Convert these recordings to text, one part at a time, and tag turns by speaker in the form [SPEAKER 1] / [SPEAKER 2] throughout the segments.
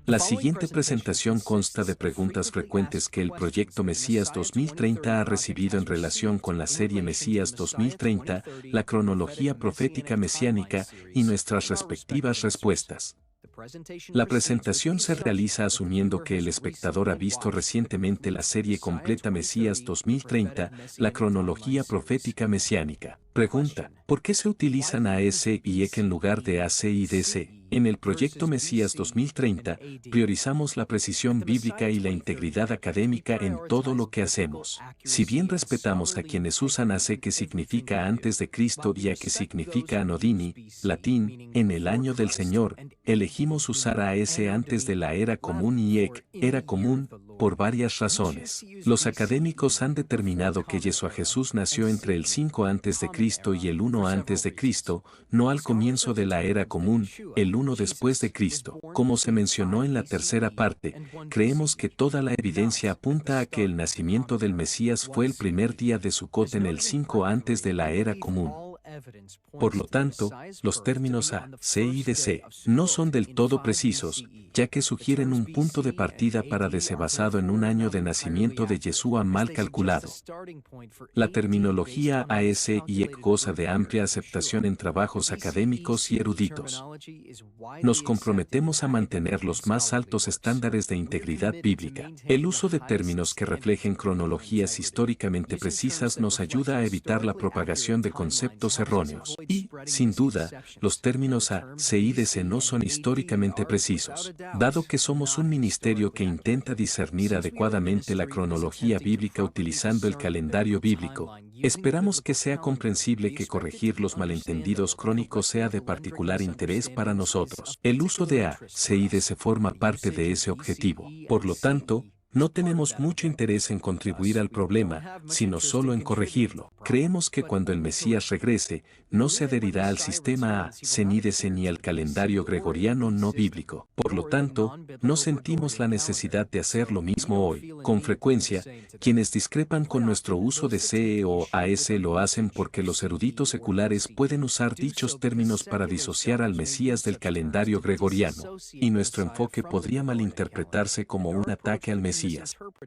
[SPEAKER 1] La siguiente presentación consta de preguntas frecuentes que el proyecto Mesías 2030 ha recibido en relación con la serie Mesías 2030, la cronología profética mesiánica y nuestras respectivas respuestas. La presentación se realiza asumiendo que el espectador ha visto recientemente la serie completa Mesías 2030, la cronología profética mesiánica. Pregunta: ¿por qué se utilizan AS y EC en lugar de AC y DC? En el proyecto Mesías 2030, priorizamos la precisión bíblica y la integridad académica en todo lo que hacemos. Si bien respetamos a quienes usan AC, que significa antes de Cristo, y a que significa Anodini, latín, en el año del Señor, elegimos usar AS antes de la era común y EC, era común, por varias razones. Los académicos han determinado que Yeshua Jesús nació entre el 5 a.C. y el 1 a.C., no al comienzo de la era común, el 1 después de Cristo. Como se mencionó en la tercera parte, creemos que toda la evidencia apunta a que el nacimiento del Mesías fue el primer día de Sucot en el 5 antes de la era común. Por lo tanto, los términos A, C y DC no son del todo precisos, ya que sugieren un punto de partida para DC basado en un año de nacimiento de Yeshua mal calculado. La terminología AS y EC goza de amplia aceptación en trabajos académicos y eruditos. Nos comprometemos a mantener los más altos estándares de integridad bíblica. El uso de términos que reflejen cronologías históricamente precisas nos ayuda a evitar la propagación de conceptos erróneos. Y, sin duda, los términos A, C y DC no son históricamente precisos. Dado que somos un ministerio que intenta discernir adecuadamente la cronología bíblica utilizando el calendario bíblico, esperamos que sea comprensible que corregir los malentendidos crónicos sea de particular interés para nosotros. El uso de A, C y DC forma parte de ese objetivo. Por lo tanto, no tenemos mucho interés en contribuir al problema, sino solo en corregirlo. Creemos que cuando el Mesías regrese, no se adherirá al sistema A, C ni DC ni al calendario gregoriano no bíblico. Por lo tanto, no sentimos la necesidad de hacer lo mismo hoy. Con frecuencia, quienes discrepan con nuestro uso de CE o AS lo hacen porque los eruditos seculares pueden usar dichos términos para disociar al Mesías del calendario gregoriano, y nuestro enfoque podría malinterpretarse como un ataque al Mesías.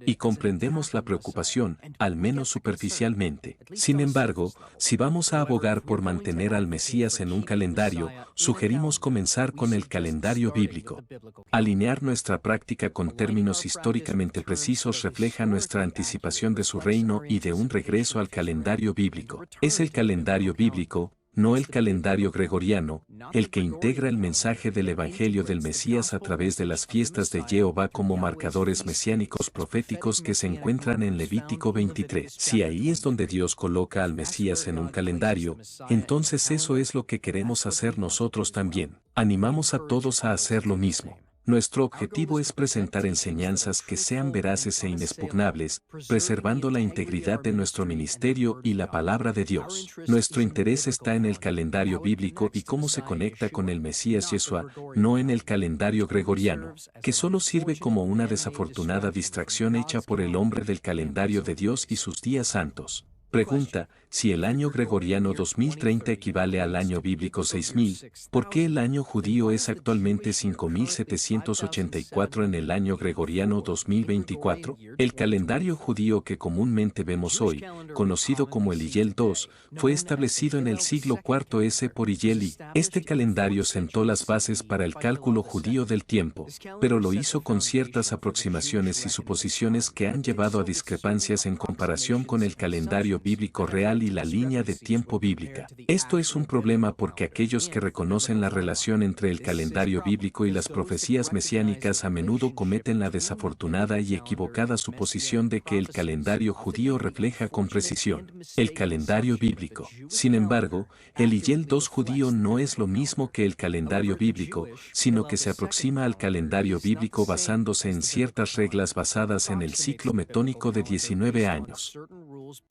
[SPEAKER 1] Y comprendemos la preocupación, al menos superficialmente. Sin embargo, si vamos a abogar por mantener al Mesías en un calendario, sugerimos comenzar con el calendario bíblico. Alinear nuestra práctica con términos históricamente precisos refleja nuestra anticipación de su reino y de un regreso al calendario bíblico. Es el calendario bíblico, no el calendario gregoriano, el que integra el mensaje del Evangelio del Mesías a través de las fiestas de Jehová como marcadores mesiánicos proféticos que se encuentran en Levítico 23. Si ahí es donde Dios coloca al Mesías en un calendario, entonces eso es lo que queremos hacer nosotros también. Animamos a todos a hacer lo mismo. Nuestro objetivo es presentar enseñanzas que sean veraces e inexpugnables, preservando la integridad de nuestro ministerio y la palabra de Dios. Nuestro interés está en el calendario bíblico y cómo se conecta con el Mesías Yeshua, no en el calendario gregoriano, que solo sirve como una desafortunada distracción hecha por el hombre del calendario de Dios y sus días santos. Pregunta: si el año gregoriano 2030 equivale al año bíblico 6000, ¿por qué el año judío es actualmente 5784 en el año gregoriano 2024? El calendario judío que comúnmente vemos hoy, conocido como el Iyel II, fue establecido en el siglo IV S por Iyel I. Este calendario sentó las bases para el cálculo judío del tiempo, pero lo hizo con ciertas aproximaciones y suposiciones que han llevado a discrepancias en comparación con el calendario bíblico real y la línea de tiempo bíblica. Esto es un problema porque aquellos que reconocen la relación entre el calendario bíblico y las profecías mesiánicas a menudo cometen la desafortunada y equivocada suposición de que el calendario judío refleja con precisión el calendario bíblico. Sin embargo, el Iyel II judío no es lo mismo que el calendario bíblico, sino que se aproxima al calendario bíblico basándose en ciertas reglas basadas en el ciclo metónico de 19 años.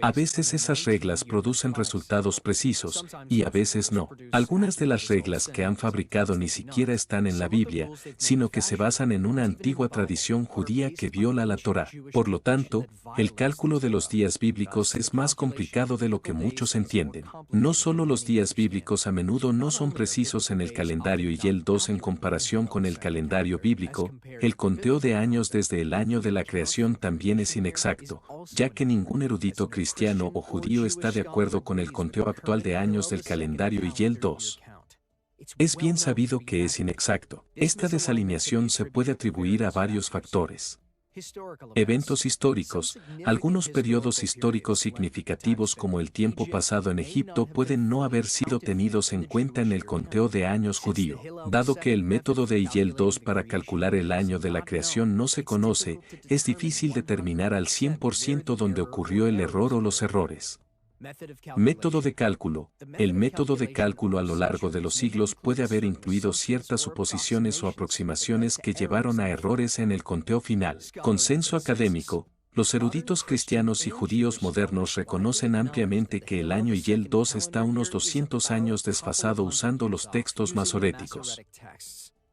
[SPEAKER 1] A veces esas reglas producen resultados precisos, y a veces no. Algunas de las reglas que han fabricado ni siquiera están en la Biblia, sino que se basan en una antigua tradición judía que viola la Torá. Por lo tanto, el cálculo de los días bíblicos es más complicado de lo que muchos entienden. No solo los días bíblicos a menudo no son precisos en el calendario Hillel 2 en comparación con el calendario bíblico, el conteo de años desde el año de la creación también es inexacto, ya que ningún erudito cristiano o judío está de acuerdo con el conteo actual de años del calendario Hillel 2. Es bien sabido que es inexacto. Esta desalineación se puede atribuir a varios factores. Eventos históricos, algunos periodos históricos significativos como el tiempo pasado en Egipto pueden no haber sido tenidos en cuenta en el conteo de años judío. Dado que el método de Hillel 2 para calcular el año de la creación no se conoce, es difícil determinar al 100% dónde ocurrió el error o los errores. Método de cálculo. El método de cálculo a lo largo de los siglos puede haber incluido ciertas suposiciones o aproximaciones que llevaron a errores en el conteo final. Consenso académico. Los eruditos cristianos y judíos modernos reconocen ampliamente que el año Hillel 2 está unos 200 años desfasado usando los textos masoréticos.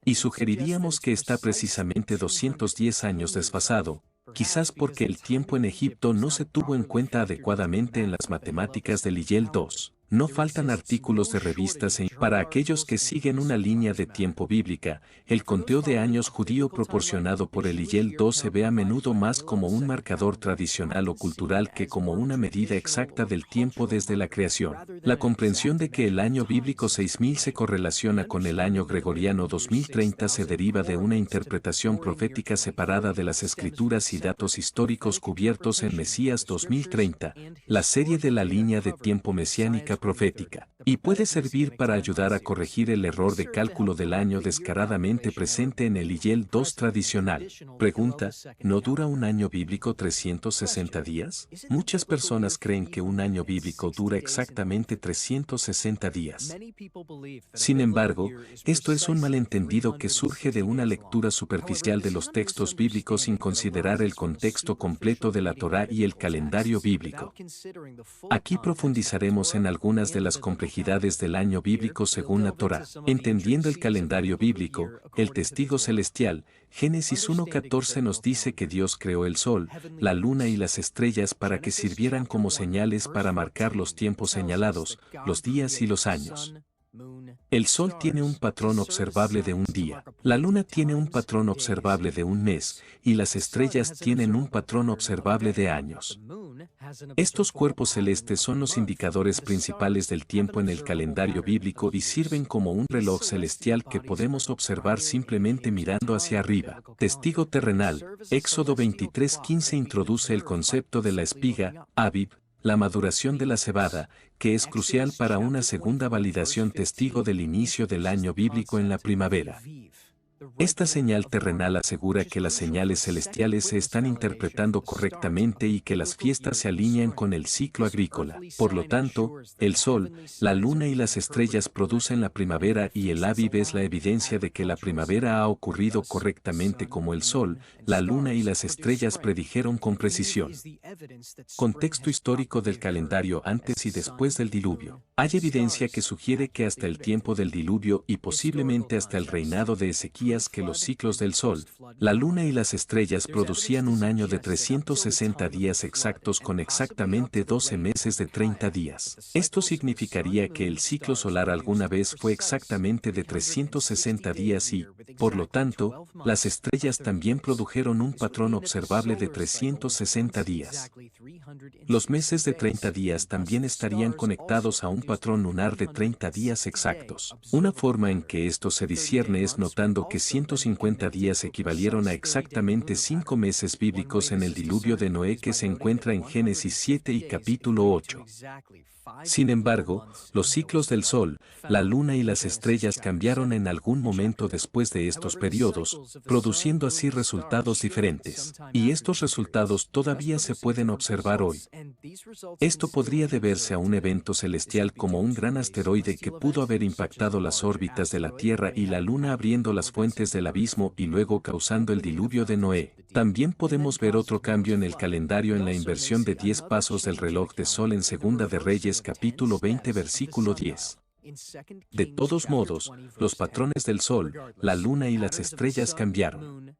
[SPEAKER 1] Y sugeriríamos que está precisamente 210 años desfasado, quizás porque el tiempo en Egipto no se tuvo en cuenta adecuadamente en las matemáticas del Hillel 2. No faltan artículos de revistas para aquellos que siguen una línea de tiempo bíblica. El conteo de años judío proporcionado por el Hillel 2 se ve a menudo más como un marcador tradicional o cultural que como una medida exacta del tiempo desde la creación. La comprensión de que el año bíblico 6000 se correlaciona con el año gregoriano 2030 se deriva de una interpretación profética separada de las escrituras y datos históricos cubiertos en Mesías 2030, la serie de la línea de tiempo mesiánica profética, y puede servir para ayudar a corregir el error de cálculo del año descaradamente presente en el Hillel 2 tradicional. Pregunta, ¿no dura un año bíblico 360 días? Muchas personas creen que un año bíblico dura exactamente 360 días. Sin embargo, esto es un malentendido que surge de una lectura superficial de los textos bíblicos sin considerar el contexto completo de la Torá y el calendario bíblico. Aquí profundizaremos en algunas de las complejidades del año bíblico según la Torá. Entendiendo el calendario bíblico, el testigo celestial, Génesis 1:14 nos dice que Dios creó el sol, la luna y las estrellas para que sirvieran como señales para marcar los tiempos señalados, los días y los años. El sol tiene un patrón observable de un día, la luna tiene un patrón observable de un mes, y las estrellas tienen un patrón observable de años. Estos cuerpos celestes son los indicadores principales del tiempo en el calendario bíblico y sirven como un reloj celestial que podemos observar simplemente mirando hacia arriba. Testigo terrenal, Éxodo 23:15 introduce el concepto de la espiga, Aviv, la maduración de la cebada, que es crucial para una segunda validación testigo del inicio del año bíblico en la primavera. Esta señal terrenal asegura que las señales celestiales se están interpretando correctamente y que las fiestas se alinean con el ciclo agrícola. Por lo tanto, el sol, la luna y las estrellas producen la primavera y el Aviv es la evidencia de que la primavera ha ocurrido correctamente como el sol, la luna y las estrellas predijeron con precisión. Contexto histórico del calendario antes y después del diluvio. Hay evidencia que sugiere que hasta el tiempo del diluvio y posiblemente hasta el reinado de Ezequías que los ciclos del sol, la luna y las estrellas producían un año de 360 días exactos con exactamente 12 meses de 30 días. Esto significaría que el ciclo solar alguna vez fue exactamente de 360 días y, por lo tanto, las estrellas también produjeron un patrón observable de 360 días. Los meses de 30 días también estarían conectados a un patrón lunar de 30 días exactos. Una forma en que esto se discierne es notando que 150 días equivalieron a exactamente 5 meses bíblicos en el diluvio de Noé que se encuentra en Génesis 7 y capítulo 8. Sin embargo, los ciclos del sol, la luna y las estrellas cambiaron en algún momento después de estos periodos, produciendo así resultados diferentes. Y estos resultados todavía se pueden observar hoy. Esto podría deberse a un evento celestial como un gran asteroide que pudo haber impactado las órbitas de la Tierra y la Luna abriendo las fuentes del abismo y luego causando el diluvio de Noé. También podemos ver otro cambio en el calendario en la inversión de 10 pasos del reloj de sol en Segunda de Reyes capítulo 20 versículo 10. De todos modos, los patrones del sol, la luna y las estrellas cambiaron.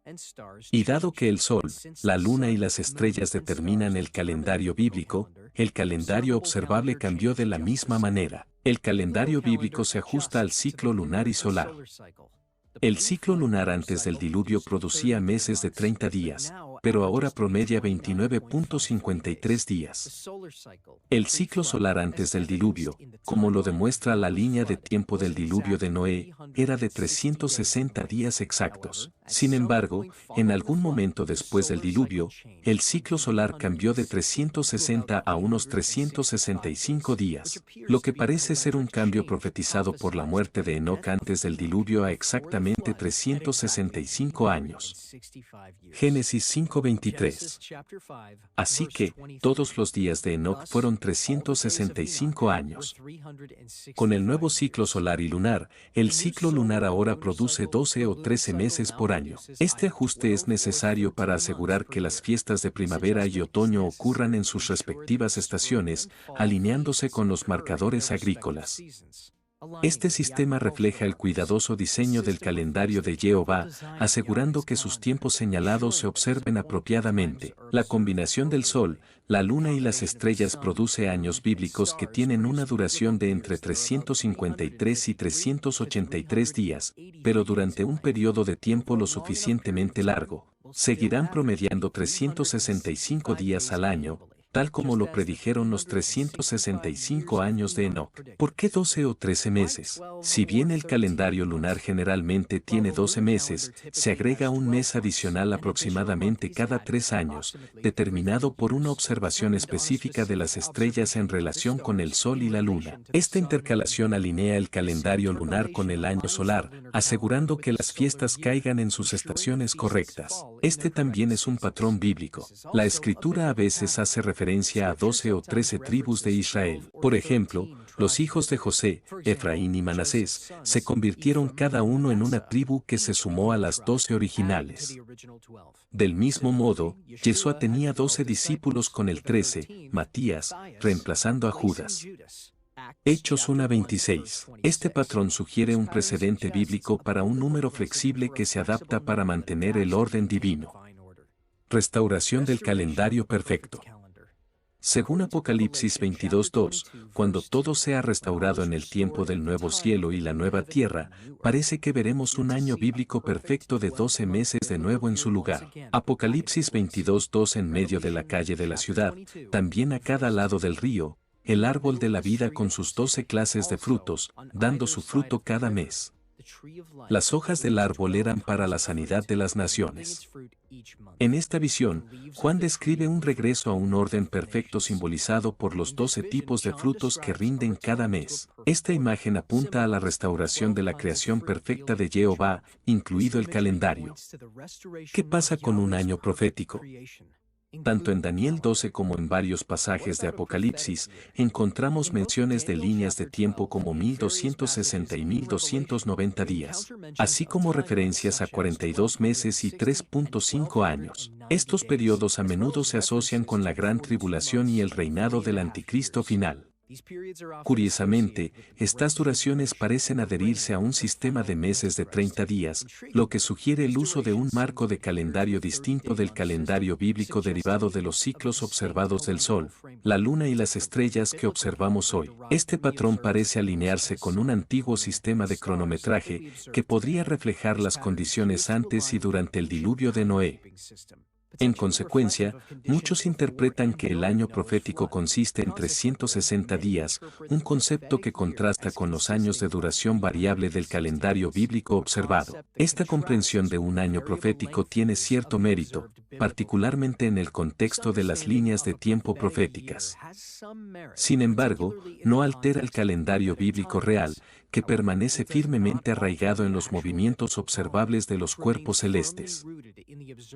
[SPEAKER 1] Y dado que el sol, la luna y las estrellas determinan el calendario bíblico, el calendario observable cambió de la misma manera. El calendario bíblico se ajusta al ciclo lunar y solar. El ciclo lunar antes del diluvio producía meses de 30 días, pero ahora promedia 29.53 días. El ciclo solar antes del diluvio, como lo demuestra la línea de tiempo del diluvio de Noé, era de 360 días exactos. Sin embargo, en algún momento después del diluvio, el ciclo solar cambió de 360 a unos 365 días, lo que parece ser un cambio profetizado por la muerte de Enoc antes del diluvio a exactamente 365 años. Génesis 5:23. Así que, todos los días de Enoc fueron 365 años. Con el nuevo ciclo solar y lunar, el ciclo lunar ahora produce 12 o 13 meses por año. Este ajuste es necesario para asegurar que las fiestas de primavera y otoño ocurran en sus respectivas estaciones, alineándose con los marcadores agrícolas. Este sistema refleja el cuidadoso diseño del calendario de Jehová, asegurando que sus tiempos señalados se observen apropiadamente. La combinación del Sol, la Luna y las estrellas produce años bíblicos que tienen una duración de entre 353 y 383 días, pero durante un periodo de tiempo lo suficientemente largo, seguirán promediando 365 días al año, tal como lo predijeron los 365 años de Enoc. ¿Por qué 12 o 13 meses? Si bien el calendario lunar generalmente tiene 12 meses, se agrega un mes adicional aproximadamente cada 3 años, determinado por una observación específica de las estrellas en relación con el Sol y la Luna. Esta intercalación alinea el calendario lunar con el año solar, asegurando que las fiestas caigan en sus estaciones correctas. Este también es un patrón bíblico. La Escritura a veces hace referencia a 12 o 13 tribus de Israel. Por ejemplo, los hijos de José, Efraín y Manasés, se convirtieron cada uno en una tribu que se sumó a las 12 originales. Del mismo modo, Yeshua tenía 12 discípulos con el 13, Matías, reemplazando a Judas. Hechos 1:26. Este patrón sugiere un precedente bíblico para un número flexible que se adapta para mantener el orden divino. Restauración del calendario perfecto. Según Apocalipsis 22:2, cuando todo sea restaurado en el tiempo del nuevo cielo y la nueva tierra, parece que veremos un año bíblico perfecto de 12 meses de nuevo en su lugar. Apocalipsis 22:2 en medio de la calle de la ciudad, también a cada lado del río, el árbol de la vida con sus 12 clases de frutos, dando su fruto cada mes. Las hojas del árbol eran para la sanidad de las naciones. En esta visión, Juan describe un regreso a un orden perfecto simbolizado por los 12 tipos de frutos que rinden cada mes. Esta imagen apunta a la restauración de la creación perfecta de Jehová, incluido el calendario. ¿Qué pasa con un año profético? Tanto en Daniel 12 como en varios pasajes de Apocalipsis, encontramos menciones de líneas de tiempo como 1260 y 1290 días, así como referencias a 42 meses y 3.5 años. Estos periodos a menudo se asocian con la gran tribulación y el reinado del anticristo final. Curiosamente, estas duraciones parecen adherirse a un sistema de meses de 30 días, lo que sugiere el uso de un marco de calendario distinto del calendario bíblico derivado de los ciclos observados del Sol, la Luna y las estrellas que observamos hoy. Este patrón parece alinearse con un antiguo sistema de cronometraje que podría reflejar las condiciones antes y durante el diluvio de Noé. En consecuencia, muchos interpretan que el año profético consiste en 360 días, un concepto que contrasta con los años de duración variable del calendario bíblico observado. Esta comprensión de un año profético tiene cierto mérito, particularmente en el contexto de las líneas de tiempo proféticas. Sin embargo, no altera el calendario bíblico real, que permanece firmemente arraigado en los movimientos observables de los cuerpos celestes.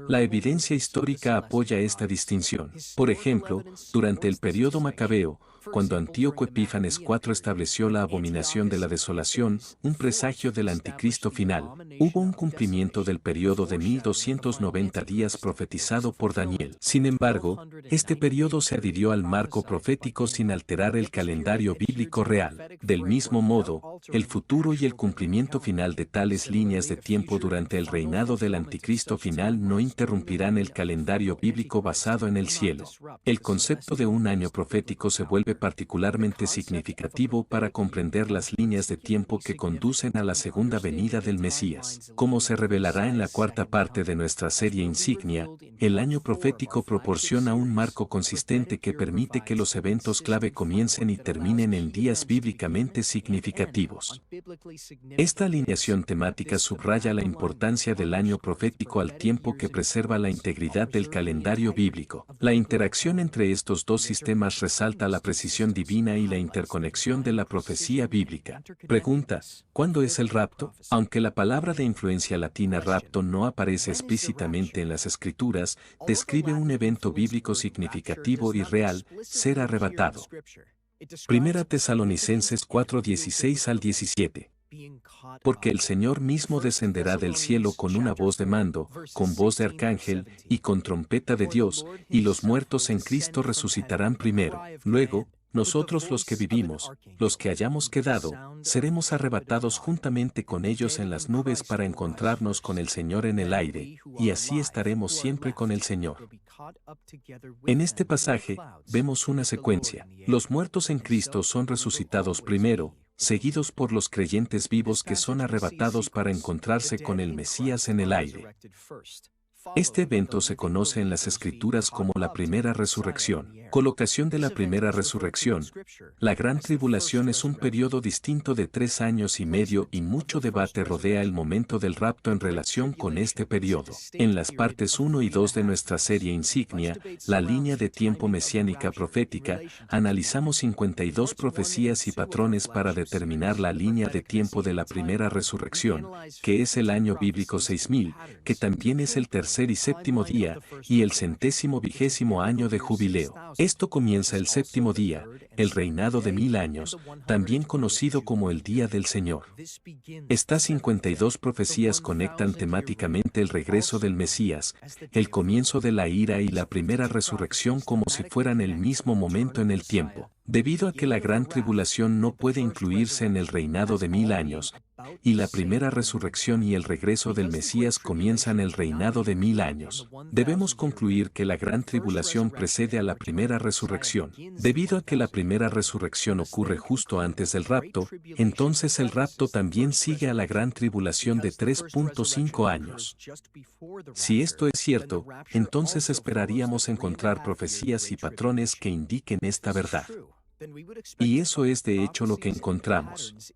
[SPEAKER 1] La evidencia histórica apoya esta distinción. Por ejemplo, durante el período macabeo, cuando Antíoco Epífanes IV estableció la abominación de la desolación, un presagio del anticristo final, hubo un cumplimiento del periodo de 1290 días profetizado por Daniel. Sin embargo, este periodo se adhirió al marco profético sin alterar el calendario bíblico real. Del mismo modo, el futuro y el cumplimiento final de tales líneas de tiempo durante el reinado del anticristo final no interrumpirán el calendario bíblico basado en el cielo. El concepto de un año profético se vuelve particularmente significativo para comprender las líneas de tiempo que conducen a la segunda venida del Mesías. Como se revelará en la cuarta parte de nuestra serie insignia, el año profético proporciona un marco consistente que permite que los eventos clave comiencen y terminen en días bíblicamente significativos. Esta alineación temática subraya la importancia del año profético al tiempo que preserva la integridad del calendario bíblico. La interacción entre estos dos sistemas resalta la precisión divina y la interconexión de la profecía bíblica. Pregunta: ¿cuándo es el rapto? Aunque la palabra de influencia latina rapto no aparece explícitamente en las Escrituras, describe un evento bíblico significativo y real: ser arrebatado. Primera Tesalonicenses 4:16 al 17. Porque el Señor mismo descenderá del cielo con una voz de mando, con voz de arcángel, y con trompeta de Dios, y los muertos en Cristo resucitarán primero. Luego, nosotros los que vivimos, los que hayamos quedado, seremos arrebatados juntamente con ellos en las nubes para encontrarnos con el Señor en el aire, y así estaremos siempre con el Señor. En este pasaje, vemos una secuencia. Los muertos en Cristo son resucitados primero, seguidos por los creyentes vivos que son arrebatados para encontrarse con el Mesías en el aire. Este evento se conoce en las Escrituras como la primera resurrección. Colocación de la primera resurrección. La gran tribulación es un periodo distinto de 3 años y medio y mucho debate rodea el momento del rapto en relación con este periodo. En las partes 1 y 2 de nuestra serie insignia, la línea de tiempo mesiánica profética, analizamos 52 profecías y patrones para determinar la línea de tiempo de la primera resurrección, que es el año bíblico 6000, que también es el tercer y séptimo día, y el 120º año de jubileo. Esto comienza el séptimo día, el reinado de 1000 años, también conocido como el Día del Señor. Estas 52 profecías conectan temáticamente el regreso del Mesías, el comienzo de la ira y la primera resurrección como si fueran el mismo momento en el tiempo. Debido a que la gran tribulación no puede incluirse en el reinado de 1000 años, y la primera resurrección y el regreso del Mesías comienzan el reinado de 1000 años, debemos concluir que la gran tribulación precede a la primera resurrección. Debido a que la primera resurrección ocurre justo antes del rapto, entonces el rapto también sigue a la gran tribulación de 3.5 años. Si esto es cierto, entonces esperaríamos encontrar profecías y patrones que indiquen esta verdad. Y eso es de hecho lo que encontramos.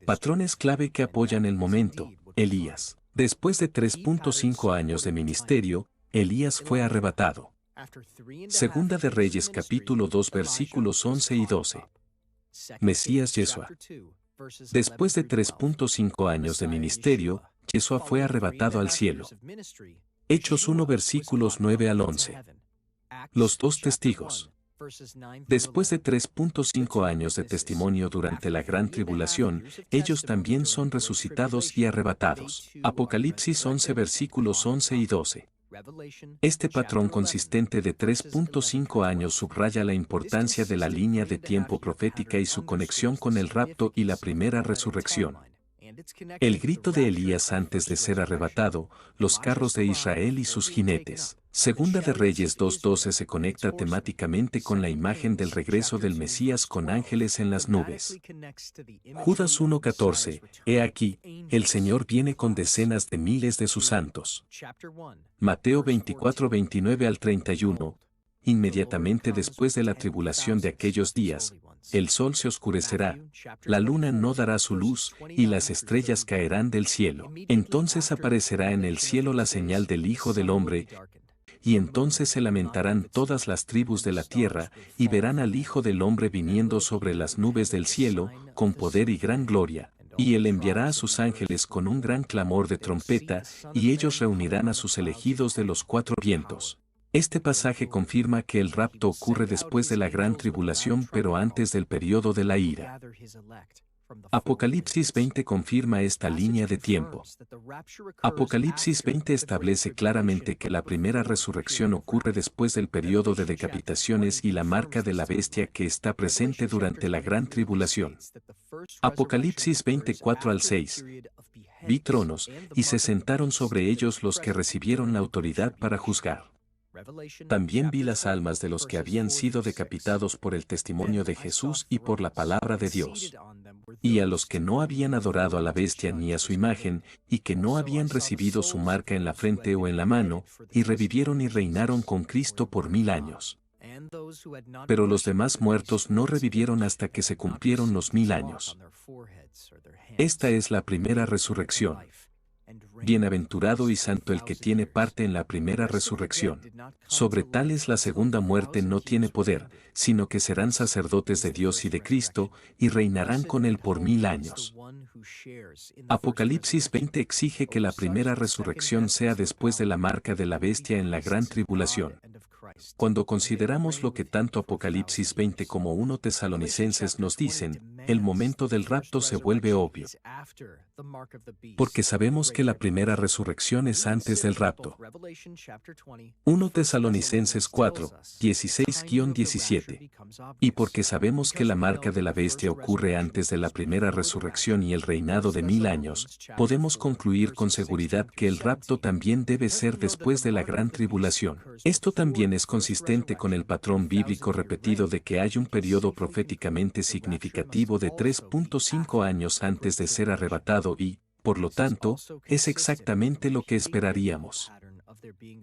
[SPEAKER 1] Patrones clave que apoyan el momento. Elías. Después de 3.5 años de ministerio, Elías fue arrebatado. Segunda de Reyes capítulo 2 versículos 11 y 12. Mesías Yeshua. Después de 3.5 años de ministerio, Yeshua fue arrebatado al cielo. Hechos 1 versículos 9 al 11. Los dos testigos. Después de 3.5 años de testimonio durante la gran tribulación, ellos también son resucitados y arrebatados. Apocalipsis 11 versículos 11 y 12. Este patrón consistente de 3.5 años subraya la importancia de la línea de tiempo profética y su conexión con el rapto y la primera resurrección. El grito de Elías antes de ser arrebatado, los carros de Israel y sus jinetes. Segunda de Reyes 2:12 se conecta temáticamente con la imagen del regreso del Mesías con ángeles en las nubes. Judas 1:14, he aquí, el Señor viene con decenas de miles de sus santos. Mateo 24:29 al 31. Inmediatamente después de la tribulación de aquellos días, el sol se oscurecerá, la luna no dará su luz, y las estrellas caerán del cielo. Entonces aparecerá en el cielo la señal del Hijo del Hombre, y entonces se lamentarán todas las tribus de la tierra, y verán al Hijo del Hombre viniendo sobre las nubes del cielo, con poder y gran gloria. Y él enviará a sus ángeles con un gran clamor de trompeta, y ellos reunirán a sus elegidos de los 4 vientos. Este pasaje confirma que el rapto ocurre después de la gran tribulación pero antes del periodo de la ira. Apocalipsis 20 confirma esta línea de tiempo. Apocalipsis 20 establece claramente que la primera resurrección ocurre después del periodo de decapitaciones y la marca de la bestia que está presente durante la gran tribulación. Apocalipsis 24 al 6. Vi tronos, y se sentaron sobre ellos los que recibieron la autoridad para juzgar. También vi las almas de los que habían sido decapitados por el testimonio de Jesús y por la palabra de Dios. Y a los que no habían adorado a la bestia ni a su imagen, y que no habían recibido su marca en la frente o en la mano, y revivieron y reinaron con Cristo por 1000 años. Pero los demás muertos no revivieron hasta que se cumplieron los 1000 años. Esta es la primera resurrección. Bienaventurado y santo el que tiene parte en la primera resurrección. Sobre tales la segunda muerte no tiene poder, sino que serán sacerdotes de Dios y de Cristo, y reinarán con él por 1000 años. Apocalipsis 20 exige que la primera resurrección sea después de la marca de la bestia en la gran tribulación. Cuando consideramos lo que tanto Apocalipsis 20 como 1 Tesalonicenses nos dicen, el momento del rapto se vuelve obvio. Porque sabemos que la primera resurrección es antes del rapto. 1 Tesalonicenses 4, 16-17. Y porque sabemos que la marca de la bestia ocurre antes de la primera resurrección y el reinado de 1000 años, podemos concluir con seguridad que el rapto también debe ser después de la gran tribulación. Esto también es consistente con el patrón bíblico repetido de que hay un periodo proféticamente significativo de 3.5 años antes de ser arrebatado y, por lo tanto, es exactamente lo que esperaríamos.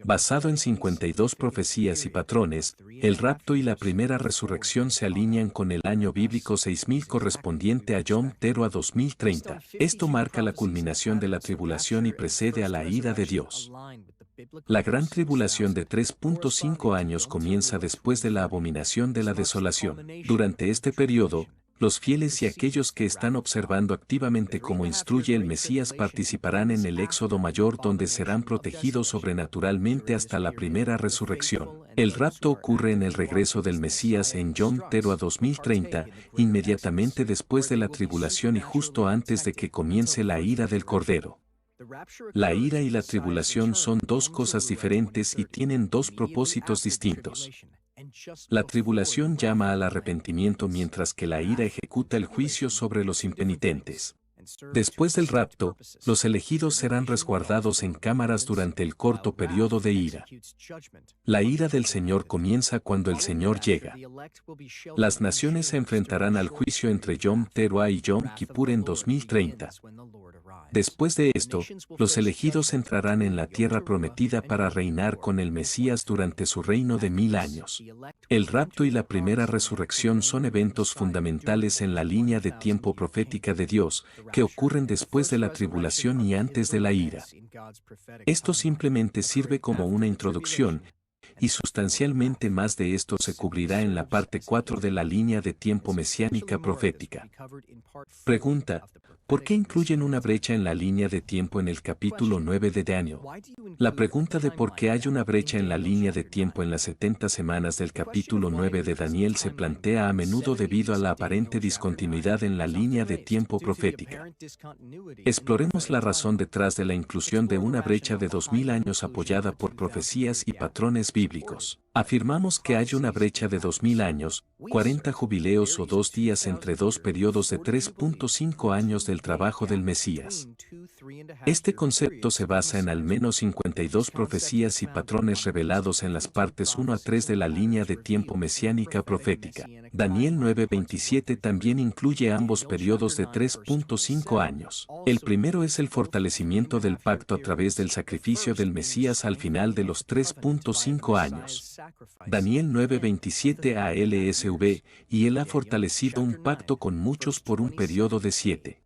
[SPEAKER 1] Basado en 52 profecías y patrones, el rapto y la primera resurrección se alinean con el año bíblico 6000 correspondiente a Yom Teruah 2030. Esto marca la culminación de la tribulación y precede a la ira de Dios. La gran tribulación de 3.5 años comienza después de la abominación de la desolación. Durante este periodo, los fieles y aquellos que están observando activamente cómo instruye el Mesías participarán en el éxodo mayor donde serán protegidos sobrenaturalmente hasta la primera resurrección. El rapto ocurre en el regreso del Mesías en Yom Teruah 2030, inmediatamente después de la tribulación y justo antes de que comience la ira del Cordero. La ira y la tribulación son dos cosas diferentes y tienen dos propósitos distintos. La tribulación llama al arrepentimiento mientras que la ira ejecuta el juicio sobre los impenitentes. Después del rapto, los elegidos serán resguardados en cámaras durante el corto periodo de ira. La ira del Señor comienza cuando el Señor llega. Las naciones se enfrentarán al juicio entre Yom Teruah y Yom Kippur en 2030. Después de esto, los elegidos entrarán en la tierra prometida para reinar con el Mesías durante su reino de 1000 años. El rapto y la primera resurrección son eventos fundamentales en la línea de tiempo profética de Dios, que ocurren después de la tribulación y antes de la ira. Esto simplemente sirve como una introducción, y sustancialmente más de esto se cubrirá en la parte 4 de la línea de tiempo mesiánica profética. Pregunta: ¿por qué incluyen una brecha en la línea de tiempo en el capítulo 9 de Daniel? La pregunta de por qué hay una brecha en la línea de tiempo en las 70 semanas del capítulo 9 de Daniel se plantea a menudo debido a la aparente discontinuidad en la línea de tiempo profética. Exploremos la razón detrás de la inclusión de una brecha de 2000 años apoyada por profecías y patrones bíblicos. Afirmamos que hay una brecha de 2000 años, 40 jubileos o 2 días entre dos periodos de 3.5 años del trabajo del Mesías. Este concepto se basa en al menos 52 profecías y patrones revelados en las partes 1 a 3 de la línea de tiempo mesiánica profética. Daniel 9:27 también incluye ambos periodos de 3.5 años. El primero es el fortalecimiento del pacto a través del sacrificio del Mesías al final de los 3.5 años. Daniel 9:27 ALSV, y él ha fortalecido un pacto con muchos por un periodo de 7.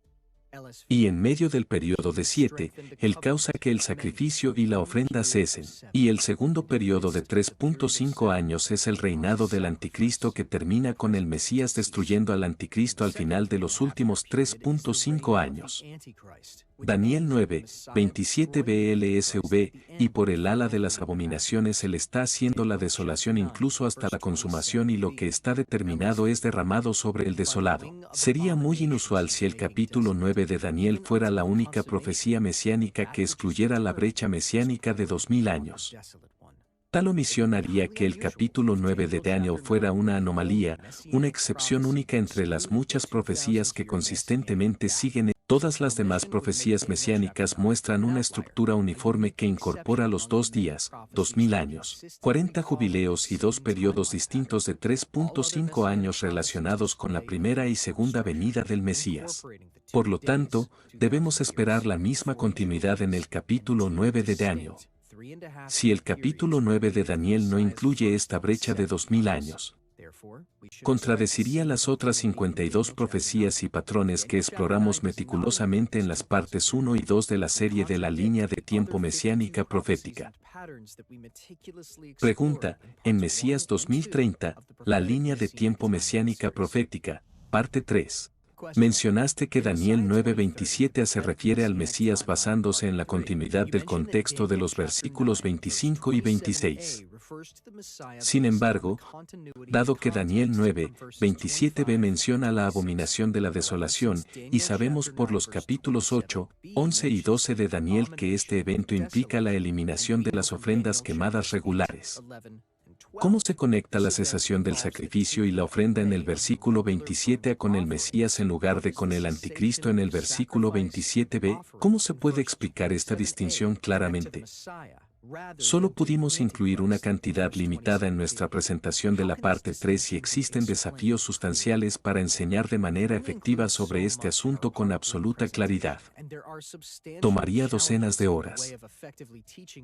[SPEAKER 1] Y en medio del periodo de 7, él causa que el sacrificio y la ofrenda cesen. Y el segundo periodo de 3.5 años es el reinado del anticristo que termina con el Mesías destruyendo al anticristo al final de los últimos 3.5 años. Daniel 9, 27 BLSV, y por el ala de las abominaciones él está haciendo la desolación incluso hasta la consumación y lo que está determinado es derramado sobre el desolado. Sería muy inusual si el capítulo 9 de Daniel fuera la única profecía mesiánica que excluyera la brecha mesiánica de 2000 años. Tal omisión haría que el capítulo 9 de Daniel fuera una anomalía, una excepción única entre las muchas profecías que consistentemente siguen. Todas las demás profecías mesiánicas muestran una estructura uniforme que incorpora los 2 días, 2000 años, 40 jubileos y 2 periodos distintos de 3.5 años relacionados con la primera y segunda venida del Mesías. Por lo tanto, debemos esperar la misma continuidad en el capítulo 9 de Daniel. Si el capítulo 9 de Daniel no incluye esta brecha de 2000 años, contradeciría las otras 52 profecías y patrones que exploramos meticulosamente en las partes 1 y 2 de la serie de la línea de tiempo mesiánica profética. Pregunta: en Mesías 2030, la línea de tiempo mesiánica profética, parte 3. Mencionaste que Daniel 9:27 se refiere al Mesías basándose en la continuidad del contexto de los versículos 25 y 26. Sin embargo, dado que Daniel 9:27b menciona la abominación de la desolación, y sabemos por los capítulos 8, 11 y 12 de Daniel que este evento implica la eliminación de las ofrendas quemadas regulares, ¿cómo se conecta la cesación del sacrificio y la ofrenda en el versículo 27 con el Mesías en lugar de con el anticristo en el versículo 27b? ¿Cómo se puede explicar esta distinción claramente? Solo pudimos incluir una cantidad limitada en nuestra presentación de la parte 3 y existen desafíos sustanciales para enseñar de manera efectiva sobre este asunto con absoluta claridad. Tomaría docenas de horas.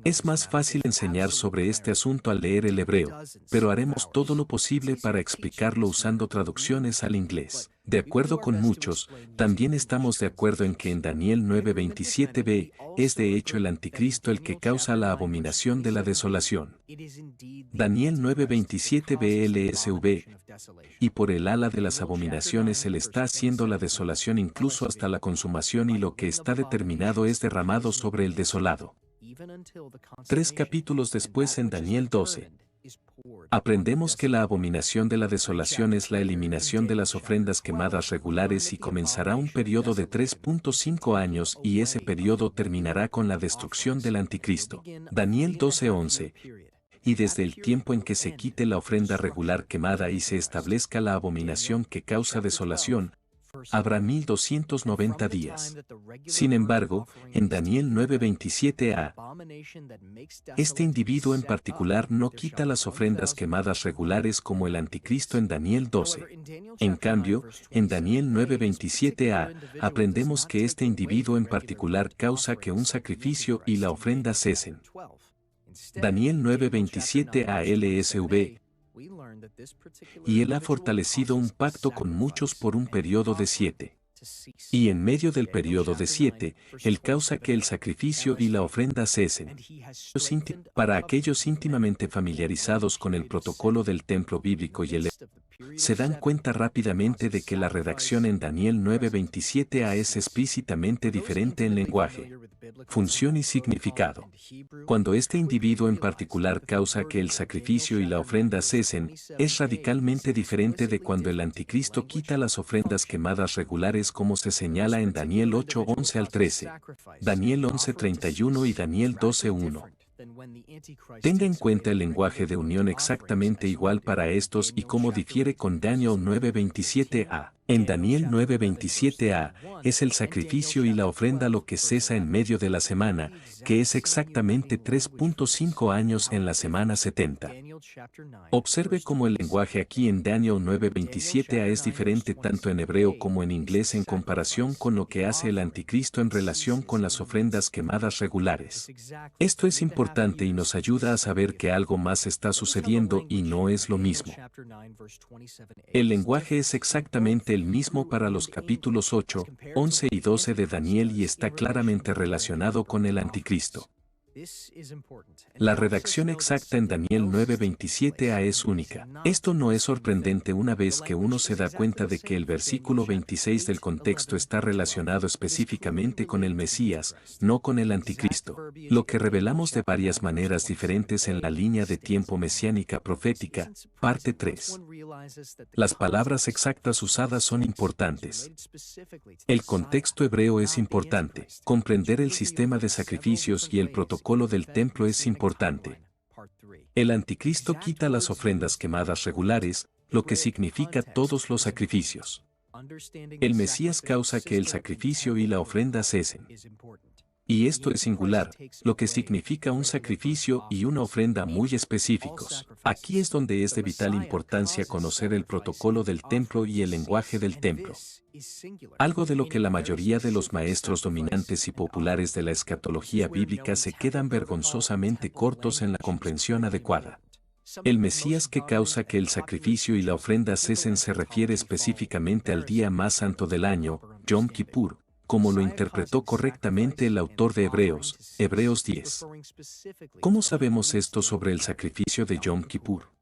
[SPEAKER 1] Es más fácil enseñar sobre este asunto al leer el hebreo, pero haremos todo lo posible para explicarlo usando traducciones al inglés. De acuerdo con muchos, también estamos de acuerdo en que en Daniel 9:27b es de hecho el anticristo el que causa la abominación de la desolación. Daniel 9:27b LSV, y por el ala de las abominaciones él está haciendo la desolación incluso hasta la consumación y lo que está determinado es derramado sobre el desolado. 3 capítulos después en Daniel 12. Aprendemos que la abominación de la desolación es la eliminación de las ofrendas quemadas regulares y comenzará un periodo de 3.5 años y ese periodo terminará con la destrucción del anticristo. Daniel 12:11. Y desde el tiempo en que se quite la ofrenda regular quemada y se establezca la abominación que causa desolación, habrá 1290 días. Sin embargo, en Daniel 9:27a, este individuo en particular no quita las ofrendas quemadas regulares como el anticristo en Daniel 12. En cambio, en Daniel 9:27a, aprendemos que este individuo en particular causa que un sacrificio y la ofrenda cesen. Daniel 9:27a LSV. Y él ha fortalecido un pacto con muchos por un periodo de 7. Y en medio del periodo de 7, él causa que el sacrificio y la ofrenda cesen. Para aquellos íntimamente familiarizados con el protocolo del templo bíblico y el se dan cuenta rápidamente de que la redacción en Daniel 9:27a es explícitamente diferente en lenguaje, función y significado. Cuando este individuo en particular causa que el sacrificio y la ofrenda cesen, es radicalmente diferente de cuando el anticristo quita las ofrendas quemadas regulares como se señala en Daniel 8:11 al 13, Daniel 11:31 y Daniel 12:1. Tenga en cuenta el lenguaje de unión exactamente igual para estos y cómo difiere con Daniel 9:27a. En Daniel 9:27a, es el sacrificio y la ofrenda lo que cesa en medio de la semana, que es exactamente 3.5 años en la semana 70. Observe cómo el lenguaje aquí en Daniel 9:27a es diferente tanto en hebreo como en inglés en comparación con lo que hace el anticristo en relación con las ofrendas quemadas regulares. Esto es importante y nos ayuda a saber que algo más está sucediendo y no es lo mismo. El lenguaje es exactamente el mismo para los capítulos 8, 11 y 12 de Daniel y está claramente relacionado con el anticristo. La redacción exacta en Daniel 9:27a es única. Esto no es sorprendente una vez que uno se da cuenta de que el versículo 26 del contexto está relacionado específicamente con el Mesías, no con el Anticristo, lo que revelamos de varias maneras diferentes en la línea de tiempo mesiánica profética, parte 3. Las palabras exactas usadas son importantes. El contexto hebreo es importante. Comprender el sistema de sacrificios y el protocolo del templo es importante. El anticristo quita las ofrendas quemadas regulares, lo que significa todos los sacrificios. El Mesías causa que el sacrificio y la ofrenda cesen. Y esto es singular, lo que significa un sacrificio y una ofrenda muy específicos. Aquí es donde es de vital importancia conocer el protocolo del templo y el lenguaje del templo. Algo de lo que la mayoría de los maestros dominantes y populares de la escatología bíblica se quedan vergonzosamente cortos en la comprensión adecuada. El Mesías que causa que el sacrificio y la ofrenda cesen se refiere específicamente al día más santo del año, Yom Kippur, como lo interpretó correctamente el autor de Hebreos, Hebreos 10. ¿Cómo sabemos esto sobre el sacrificio de Yom Kippur?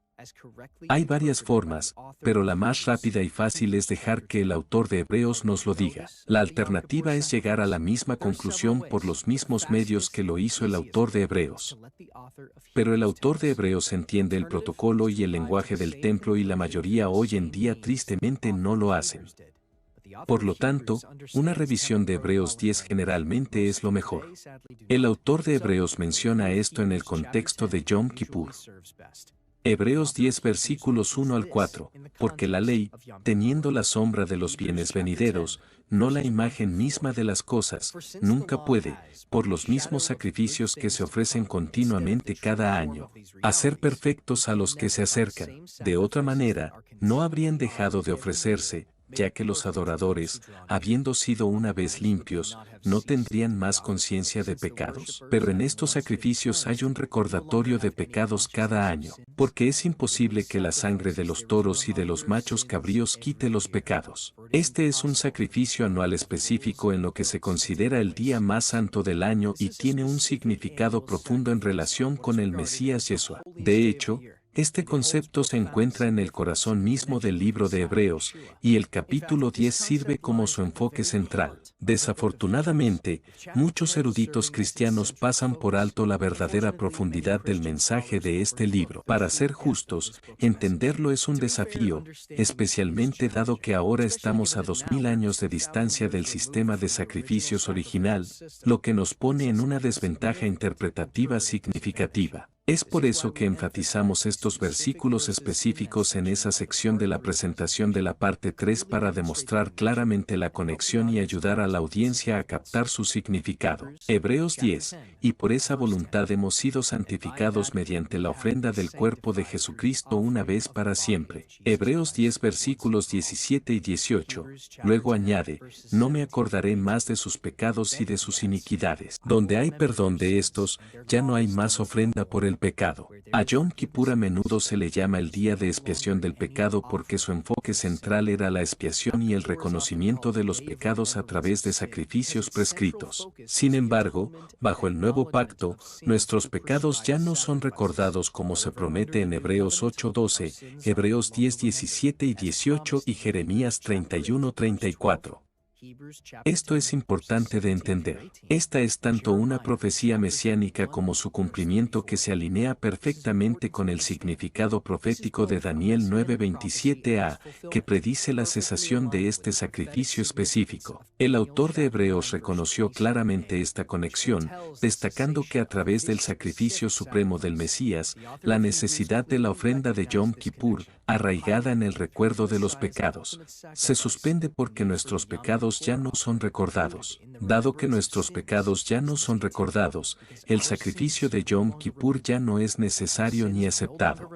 [SPEAKER 1] Hay varias formas, pero la más rápida y fácil es dejar que el autor de Hebreos nos lo diga. La alternativa es llegar a la misma conclusión por los mismos medios que lo hizo el autor de Hebreos. Pero el autor de Hebreos entiende el protocolo y el lenguaje del templo y la mayoría hoy en día tristemente no lo hacen. Por lo tanto, una revisión de Hebreos 10 generalmente es lo mejor. El autor de Hebreos menciona esto en el contexto de Yom Kippur. Hebreos 10 versículos 1 al 4, porque la ley, teniendo la sombra de los bienes venideros, no la imagen misma de las cosas, nunca puede, por los mismos sacrificios que se ofrecen continuamente cada año, hacer perfectos a los que se acercan. De otra manera, no habrían dejado de ofrecerse, ya que los adoradores, habiendo sido una vez limpios, no tendrían más conciencia de pecados. Pero en estos sacrificios hay un recordatorio de pecados cada año, porque es imposible que la sangre de los toros y de los machos cabríos quite los pecados. Este es un sacrificio anual específico en lo que se considera el día más santo del año y tiene un significado profundo en relación con el Mesías Yeshua. De hecho, este concepto se encuentra en el corazón mismo del libro de Hebreos, y el capítulo 10 sirve como su enfoque central. Desafortunadamente, muchos eruditos cristianos pasan por alto la verdadera profundidad del mensaje de este libro. Para ser justos, entenderlo es un desafío, especialmente dado que ahora estamos a 2000 años de distancia del sistema de sacrificios original, lo que nos pone en una desventaja interpretativa significativa. Es por eso que enfatizamos estos versículos específicos en esa sección de la presentación de la parte 3 para demostrar claramente la conexión y ayudar a la audiencia a captar su significado. Hebreos 10, y por esa voluntad hemos sido santificados mediante la ofrenda del cuerpo de Jesucristo una vez para siempre. Hebreos 10 versículos 17 y 18. Luego añade, no me acordaré más de sus pecados y de sus iniquidades. Donde hay perdón de estos, ya no hay más ofrenda por el pecado. A Yom Kippur a menudo se le llama el día de expiación del pecado porque su enfoque central era la expiación y el reconocimiento de los pecados a través de sacrificios prescritos. Sin embargo, bajo el nuevo pacto, nuestros pecados ya no son recordados como se promete en Hebreos 8:12, Hebreos 10:17 y 18 y Jeremías 31:34. Esto es importante de entender. Esta es tanto una profecía mesiánica como su cumplimiento que se alinea perfectamente con el significado profético de Daniel 9:27a, que predice la cesación de este sacrificio específico. El autor de Hebreos reconoció claramente esta conexión, destacando que a través del sacrificio supremo del Mesías, la necesidad de la ofrenda de Yom Kippur, arraigada en el recuerdo de los pecados, se suspende porque nuestros pecados ya no son recordados. Dado que nuestros pecados ya no son recordados, el sacrificio de Yom Kippur ya no es necesario ni aceptado.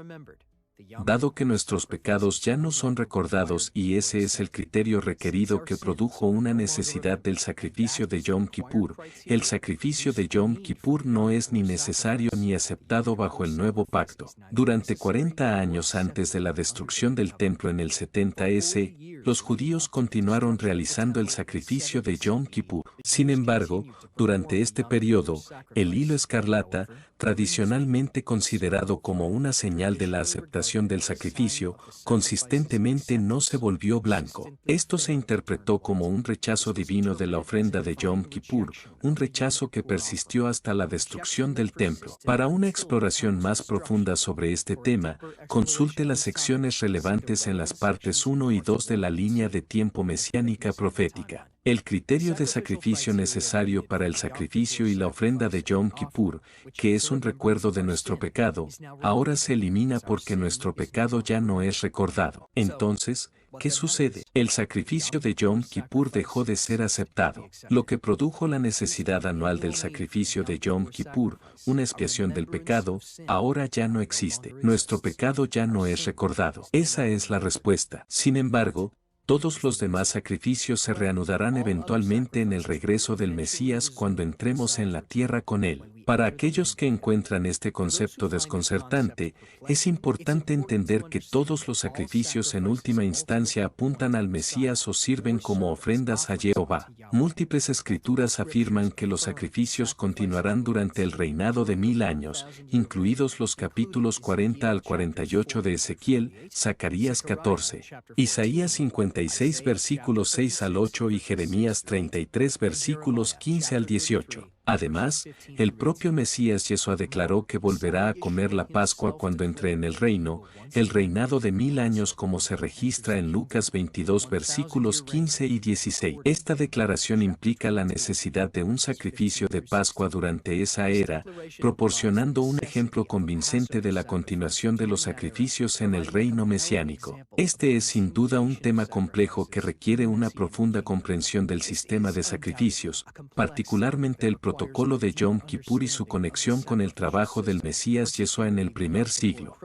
[SPEAKER 1] Dado que nuestros pecados ya no son recordados y ese es el criterio requerido que produjo una necesidad del sacrificio de Yom Kippur, el sacrificio de Yom Kippur no es ni necesario ni aceptado bajo el nuevo pacto. Durante 40 años antes de la destrucción del templo en el 70 S, los judíos continuaron realizando el sacrificio de Yom Kippur. Sin embargo, durante este periodo, el hilo escarlata, tradicionalmente considerado como una señal de la aceptación del sacrificio, consistentemente no se volvió blanco. Esto se interpretó como un rechazo divino de la ofrenda de Yom Kippur, un rechazo que persistió hasta la destrucción del templo. Para una exploración más profunda sobre este tema, consulte las secciones relevantes en las partes 1 y 2 de la línea de tiempo mesiánica profética. El criterio de sacrificio necesario para el sacrificio y la ofrenda de Yom Kippur, que es un recuerdo de nuestro pecado, ahora se elimina porque nuestro pecado ya no es recordado. Entonces, ¿qué sucede? El sacrificio de Yom Kippur dejó de ser aceptado, lo que produjo la necesidad anual del sacrificio de Yom Kippur, una expiación del pecado, ahora ya no existe. Nuestro pecado ya no es recordado. Esa es la respuesta. Sin embargo, todos los demás sacrificios se reanudarán eventualmente en el regreso del Mesías cuando entremos en la tierra con él. Para aquellos que encuentran este concepto desconcertante, es importante entender que todos los sacrificios en última instancia apuntan al Mesías o sirven como ofrendas a Jehová. Múltiples escrituras afirman que los sacrificios continuarán durante el reinado de 1000 años, incluidos los capítulos 40 al 48 de Ezequiel, Zacarías 14, Isaías 56 versículos 6 al 8 y Jeremías 33 versículos 15 al 18. Además, el propio Mesías Yeshua declaró que volverá a comer la Pascua cuando entre en el reino, el reinado de 1000 años como se registra en Lucas 22 versículos 15 y 16. Esta declaración implica la necesidad de un sacrificio de Pascua durante esa era, proporcionando un ejemplo convincente de la continuación de los sacrificios en el reino mesiánico. Este es sin duda un tema complejo que requiere una profunda comprensión del sistema de sacrificios, particularmente el protocolo de Yom Kippur y su conexión con el trabajo del Mesías Yeshua en el primer siglo.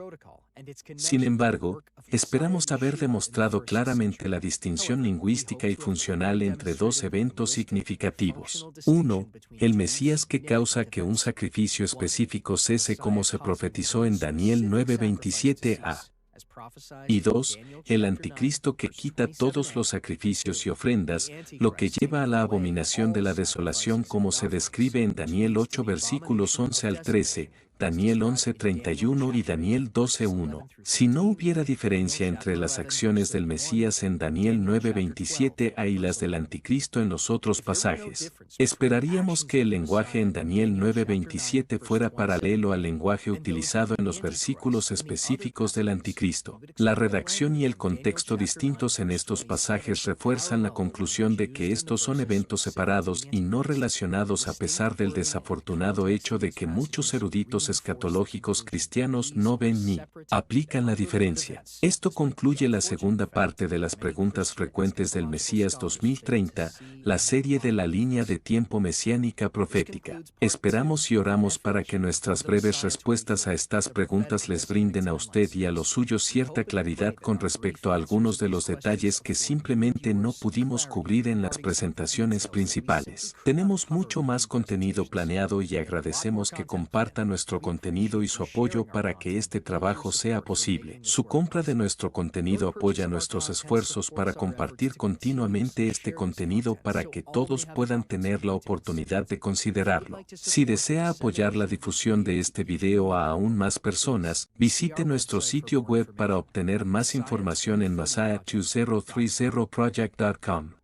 [SPEAKER 1] Sin embargo, esperamos haber demostrado claramente la distinción lingüística y funcional entre dos eventos significativos. 1. El Mesías que causa que un sacrificio específico cese como se profetizó en Daniel 9:27a. Y 2. El anticristo que quita todos los sacrificios y ofrendas, lo que lleva a la abominación de la desolación como se describe en Daniel 8 versículos 11 al 13, Daniel 11:31 y Daniel 12:1. Si no hubiera diferencia entre las acciones del Mesías en Daniel 9:27a y las del anticristo en los otros pasajes, esperaríamos que el lenguaje en Daniel 9:27 fuera paralelo al lenguaje utilizado en los versículos específicos del anticristo. La redacción y el contexto distintos en estos pasajes refuerzan la conclusión de que estos son eventos separados y no relacionados a pesar del desafortunado hecho de que muchos eruditos escatológicos cristianos no ven ni aplican la diferencia. Esto concluye la segunda parte de las preguntas frecuentes del Mesías 2030, la serie de la línea de tiempo mesiánica profética. Esperamos y oramos para que nuestras breves respuestas a estas preguntas les brinden a usted y a los suyos cierta claridad con respecto a algunos de los detalles que simplemente no pudimos cubrir en las presentaciones principales. Tenemos mucho más contenido planeado y agradecemos que comparta nuestro contenido y su apoyo para que este trabajo sea posible. Su compra de nuestro contenido apoya nuestros esfuerzos para compartir continuamente este contenido para que todos puedan tener la oportunidad de considerarlo. Si desea apoyar la difusión de este video a aún más personas, visite nuestro sitio web para obtener más información en Messiah2030project.com.